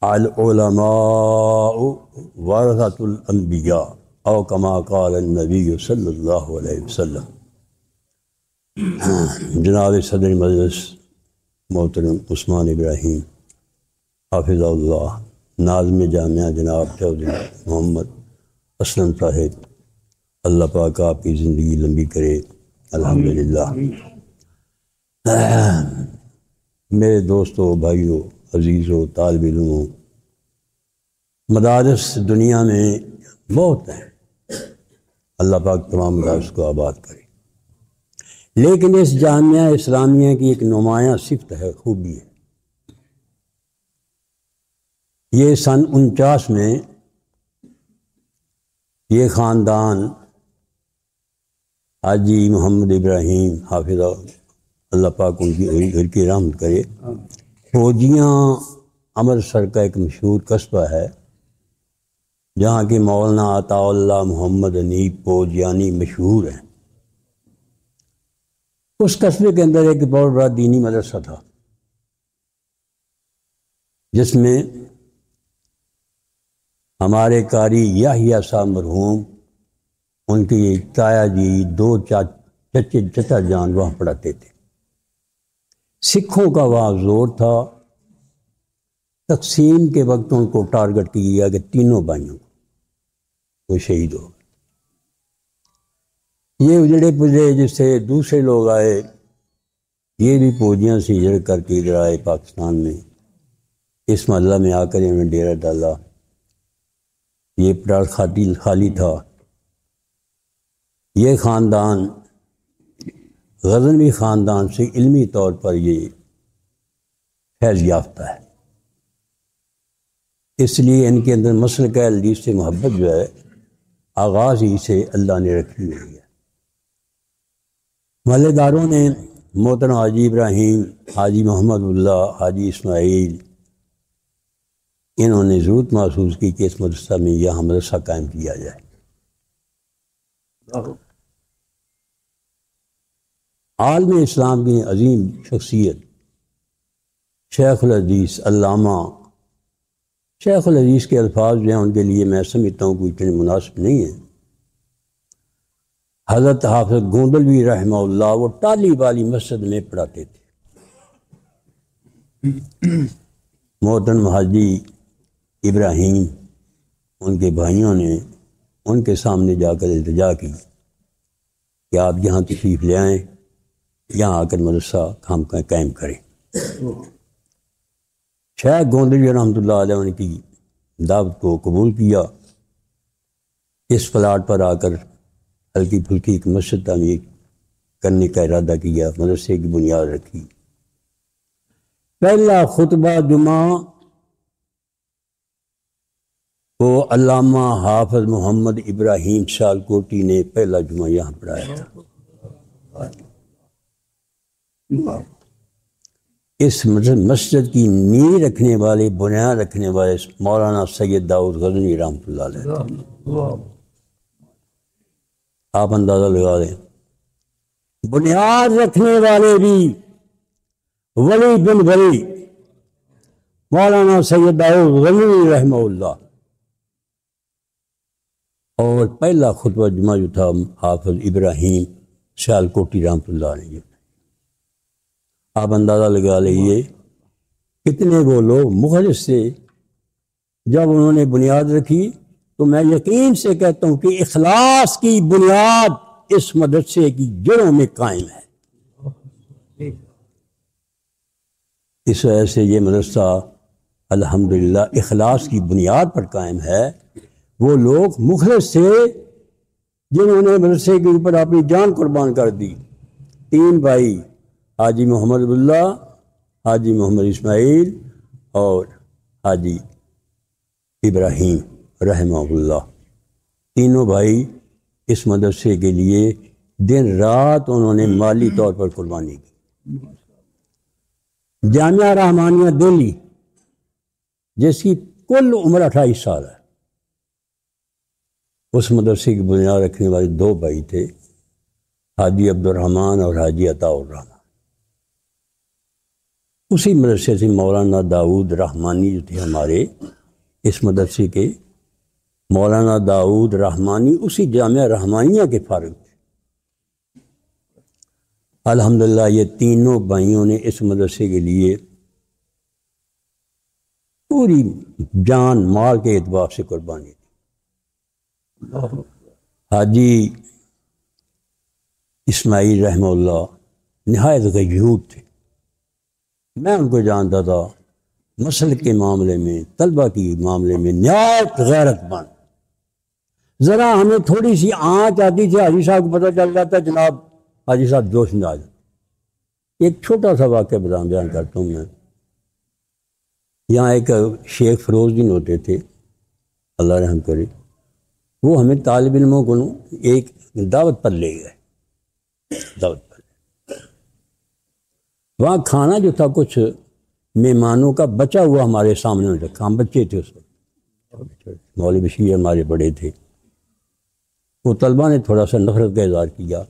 العلماء ورثۃ الانبیاء او کما قال النبی صلی اللہ علیہ وسلم۔ جناب صدر مجلس محترم عثمان ابراہیم حافظ اللہ، ناظم جامعہ جناب چودھری محمد اسلم صاحب، اللہ پاک آپ کی زندگی لمبی کرے الحمدللہ۔ میرے دوستوں، بھائیوں، عزیزوں، طالب علموں، مدارس دنیا میں بہت ہیں، اللہ پاک تمام مدارس کو آباد کرے، لیکن اس جامعہ اسلامیہ کی ایک نمایاں صفت ہے، خوبی ہے۔ یہ سن 49 میں یہ خاندان حاجی محمد ابراہیم حافظ اللہ پاک ان کی گھر کی رحمت کرے، فوجیاں امرتسر کا ایک مشہور قصبہ ہے جہاں کے مولانا عطاء اللہ محمد انیب فوجیانی مشہور ہیں۔ اس قصبے کے اندر ایک بہت بڑا دینی مدرسہ تھا جس میں ہمارے قاری یحییٰ صاحب مرحوم، ان کی تایا جی، 2 چچا جان وہاں پڑھاتے تھے۔ سکھوں کا وہاں زور تھا۔ تقسیم کے وقت ان کو ٹارگٹ کیا گیا کہ تینوں بھائیوں کو وہ شہید ہو گئے۔ یہ اجڑے پجڑے جس سے دوسرے لوگ آئے، یہ بھی فوجیاں سے ہجرت کر کے ادھر آئے پاکستان میں، اس محلہ میں آ کر انہوں نے ڈیرہ ڈالا۔ یہ پلاٹ خالی تھا۔ یہ خاندان غزنوی خاندان سے علمی طور پر یہ فیض یافتہ ہے، اس لیے ان کے اندر مسلک حدیث سے محبت جو ہے آغاز ہی سے اللہ نے رکھی ہوئی ہے۔ محلے داروں نے محترم حاجی ابراہیم، حاجی محمد اللہ، حاجی اسماعیل، انہوں نے ضرورت محسوس کی کہ اس مدرسہ میں یہاں مدرسہ قائم کیا جائے۔ عالم اسلام کی عظیم شخصیت شیخ الحدیث علامہ شیخ الحدیث کے الفاظ جو ہیں ان کے لیے میں سمجھتا ہوں کہ اتنے مناسب نہیں ہیں۔ حضرت حافظ گوندلوی رحمہ اللہ وہ ٹالی والی مسجد میں پڑھاتے تھے۔ محترم حاجی ابراہیم، ان کے بھائیوں نے ان کے سامنے جا کر التجا کی کہ آپ یہاں تشریف لے آئیں، یہاں آ کر مدرسہ ہم قائم کریں۔ شیخ گوندلوی رحمۃ اللہ علیہ ان کی دعوت کو قبول کیا، اس پلاٹ پر آ کر ہلکی پھلکی ایک مسجد تعمیر کرنے کا ارادہ کیا، مدرسے کی بنیاد رکھی۔ پہلا خطبہ جمعہ وہ علامہ حافظ محمد ابراہیم سیالکوٹی نے پہلا جمعہ یہاں پڑھایا تھا۔ اس مسجد کی نیو رکھنے والے، بنیاد رکھنے والے مولانا سید داؤد غزنوی رحمۃ اللہ علیہ۔ آپ اندازہ لگا لیں، بنیاد رکھنے والے بھی ولی بن ولی مولانا سید داؤد غزنوی رحمہ اللہ، اور پہلا خطبہ جمعہ جو تھا حافظ ابراہیم سیالکوٹی رحمۃ اللہ علیہ۔ آپ اندازہ لگا لیجیے کتنے وہ لوگ مخلص تھے۔ جب انہوں نے بنیاد رکھی تو میں یقین سے کہتا ہوں کہ اخلاص کی بنیاد اس مدرسے کی جڑوں میں قائم ہے۔ اس وجہ سے یہ مدرسہ الحمدللہ اخلاص کی بنیاد پر قائم ہے۔ وہ لوگ مخلص تھے جنہوں نے مدرسے کے اوپر اپنی جان قربان کر دی۔ 3 بھائی، حاجی محمد اللہ، حاجی محمد اسماعیل اور حاجی ابراہیم رحمہ اللہ، تینوں بھائی اس مدرسے کے لیے دن رات انہوں نے مالی طور پر قربانی کی۔ جامعہ رحمانیہ دہلی جس کی کل عمر 28 سال ہے، اس مدرسے کی بنیاد رکھنے والے 2 بھائی تھے، حاجی عبد الرحمن اور حاجی عطاء الرحمن۔ اسی مدرسے سے مولانا داؤد رحمانی جو تھے ہمارے اس مدرسے کے، مولانا داؤد رحمانی اسی جامعہ رحمانیہ کے فارغ تھے۔ الحمدللہ یہ تینوں بھائیوں نے اس مدرسے کے لیے پوری جان مال کے اعتبار سے قربانی دی۔ حاجی اسماعیل رحمہ اللہ نہایت غیور تھے، میں ان کو جانتا تھا مسلک کے معاملے میں، طلبہ کے معاملے میں نہایت غیرت مند۔ ذرا ہمیں تھوڑی سی آنچ آتی تھی، حاجی صاحب کو پتہ چل جاتا جناب حاجی صاحب جوش میں آ جاتے۔ ایک چھوٹا سا واقعہ بیان کرتا ہوں میں۔ یہاں ایک شیخ فروز دین ہوتے تھے، اللہ رحم کرے، وہ ہمیں طالب علموں کو ایک دعوت پر لے گئے، دعوت پر وہاں کھانا جو تھا کچھ مہمانوں کا بچا ہوا ہمارے سامنے رکھا، ہم بچے تھے اس وقت، مولوی بشیر ہمارے بڑے تھے، وہ طلبہ نے تھوڑا سا نفرت کا اظہار کیا،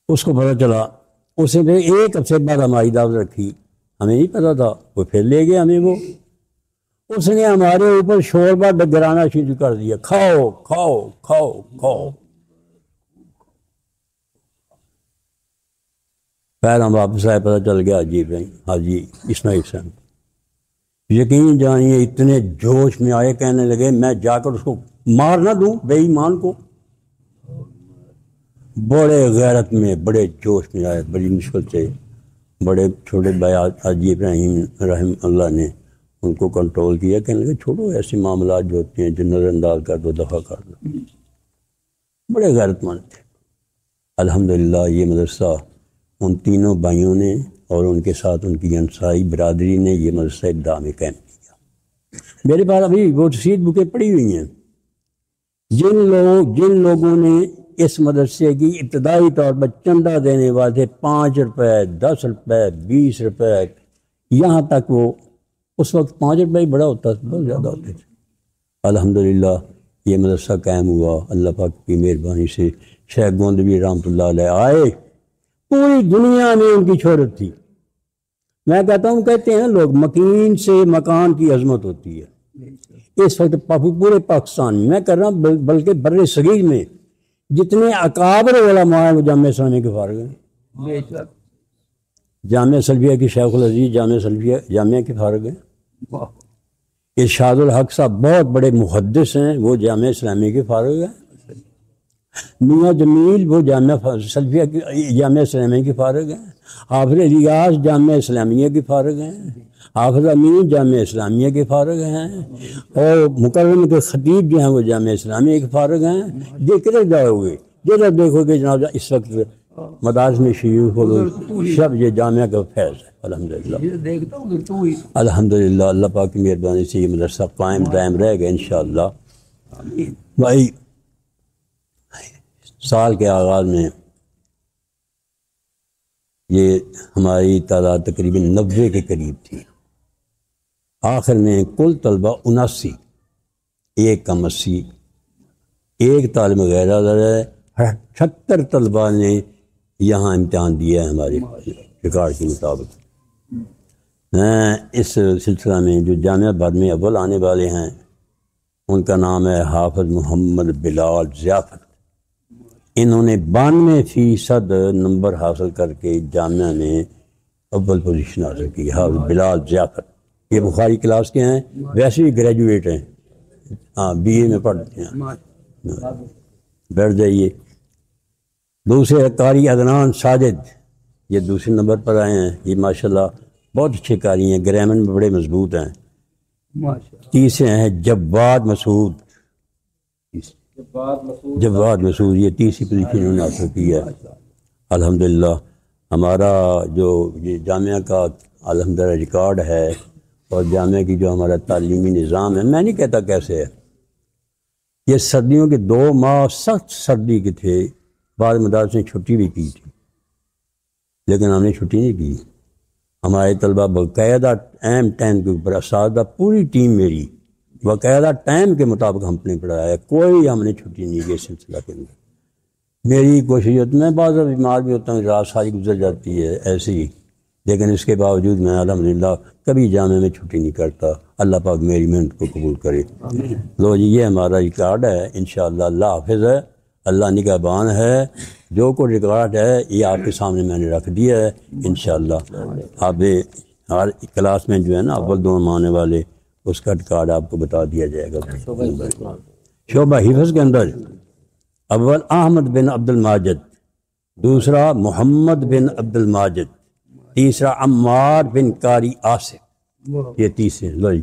اس کو پتہ چلا، اس نے ایک ہفتے بعد ہماری دعوت رکھی، ہمیں نہیں پتا تھا، وہ پھر لے گئے ہمیں، وہ اس نے ہمارے اوپر شوربہ گرانا شروع کر دیا، کھاؤ کھاؤ کھاؤ کھاؤ۔ پھر ہم واپس آئے، پتہ چل گیا جی بھائی حاجی اسماعیل صاحب، یقین جانیے اتنے جوش میں آئے، کہنے لگے میں جا کر اس کو مار نہ دوں بے ایمان کو۔ بڑے غیرت میں، بڑے جوش میں آئے، بڑی مشکل سے بڑے چھوٹے بھائی حاجی ابراہیم رحم اللہ نے ان کو کنٹرول کیا، کہنے لگے چھوڑو ایسے معاملات جو ہوتے ہیں جو نظر انداز کر دو، دفع کر دو۔ بڑے غیرت مند تھے۔ الحمدللہ یہ مدرسہ ان تینوں بھائیوں نے اور ان کے ساتھ ان کی انصاری برادری نے یہ مدرسہ ابتدا میں قائم کیا۔ میرے پاس ابھی وہ رسید بکیں پڑی ہوئی ہیں، جن لوگوں نے اس مدرسے کی ابتدائی طور پر چندہ دینے والے 5 روپے 10 روپے 20 روپے، یہاں تک وہ اس وقت 5 روپے بڑا ہوتا تھا، بہت زیادہ ہوتے تھے۔ الحمدللہ یہ مدرسہ قائم ہوا اللہ پاک کی مہربانی سے۔ شیخ گوندوی رحمۃ اللہ علیہ آئے، پوری دنیا میں ان کی شہرت تھی۔ میں کہتا ہوں، کہتے ہیں لوگ مکین سے مکان کی عظمت ہوتی ہے۔ اس وقت پورے پاکستان میں کر رہا ہوں، بلکہ بر صغیر میں جتنے اکابر علماء ہیں وہ جامعہ اسلامیہ کے فارغ ہیں۔ جامعہ سلفیہ کی شیخ العزیز جامعہ کے فارغ ہیں۔ ارشاد الحق صاحب بہت بڑے محدث ہیں، وہ جامعہ اسلامیہ کے فارغ ہیں۔ میاں جمیل وہ جامعہ سلفیہ کی جامعہ اسلامیہ کے فارغ ہیں۔ حافظ الیاس جامعہ اسلامیہ کے فارغ ہیں۔ حافظ امین جامعہ اسلامیہ کے فارغ ہیں، اور مکرم کے خطیب جو ہیں وہ جامعہ اسلامیہ کے فارغ ہیں۔ کدھر جاؤ گے، جدھر دیکھو گے جناب اس وقت مدارس میں شیوخ سب یہ جامعہ کا فیض ہے۔ الحمدللہ اللہ پاک کی مہربانی سے یہ مدرسہ قائم دائم رہے گا انشاءاللہ۔ بھائی سال کے آغاز میں یہ ہماری تعداد تقریباً 90 کے قریب تھی، آخر میں کل طلبہ 79، ایک کم 80، ایک طالب غیر حاضر ہے، 78 طلبہ نے یہاں امتحان دیا ہے ہمارے ریکارڈ کے مطابق۔ اس سلسلہ میں جو جامعہ بعد میں اول آنے والے ہیں ان کا نام ہے حافظ محمد بلال ضیافت۔ انہوں نے 92% نمبر حاصل کر کے جامعہ میں اول پوزیشن حاصل کی۔ حافظ بلال ضیافت یہ بخاری کلاس کے ہیں، ویسے بھی گریجویٹ ہیں، ہاں بی اے میں پڑھتے ہیں۔ بیٹھ جائیے۔ دوسرے قاری عدنان ساجد یہ دوسرے نمبر پر آئے ہیں، یہ ماشاءاللہ بہت اچھے قاری ہیں، گرامر میں بڑے مضبوط ہیں۔ تیسرے ہیں جواد مسعود، یہ تیسری پوزیشن انہوں نے حاصل کی ہے۔ الحمدللہ ہمارا جو یہ جامعہ کا الحمدللہ ریکارڈ ہے اور جامعہ کی جو ہمارا تعلیمی نظام ہے، میں نہیں کہتا کیسے ہے، یہ سردیوں کے 2 ماہ سخت سردی کے تھے، بعض مدارس نے چھٹی بھی کی تھی، لیکن ہم نے چھٹی نہیں کی۔ ہمارے طلبہ باقاعدہ ٹائم کے اوپر، اساتذہ پوری ٹیم میری باقاعدہ ٹائم کے مطابق ہم نے پڑھایا ہے، کوئی ہم نے چھٹی نہیں کی اس سلسلہ کے اندر۔ میری کوشش میں بعض بیمار بھی ہوتا ہوں، رات ساری گزر جاتی ہے ایسے ہی، لیکن اس کے باوجود میں الحمدللہ کبھی جامع میں چھٹی نہیں کرتا۔ اللہ پاک میری محنت کو قبول کرے۔ لو جی، یہ ہمارا ریکارڈ ہے، انشاءاللہ اللہ حافظ ہے، اللہ نگہبان ہے۔ جو کوئی ریکارڈ ہے یہ آپ کے سامنے میں نے رکھ دیا ہے انشاءاللہ۔ آپ ہر کلاس میں جو ہے نا اول دو آنے والے، اس کا ریکارڈ آپ کو بتا دیا جائے گا۔ شعبہ حفظ کے اندر اول احمد بن عبد الماجد، دوسرا محمد بن عبد الماجد، تیسرا عمار بن قاری آصف، یہ تیسرے۔ لو جی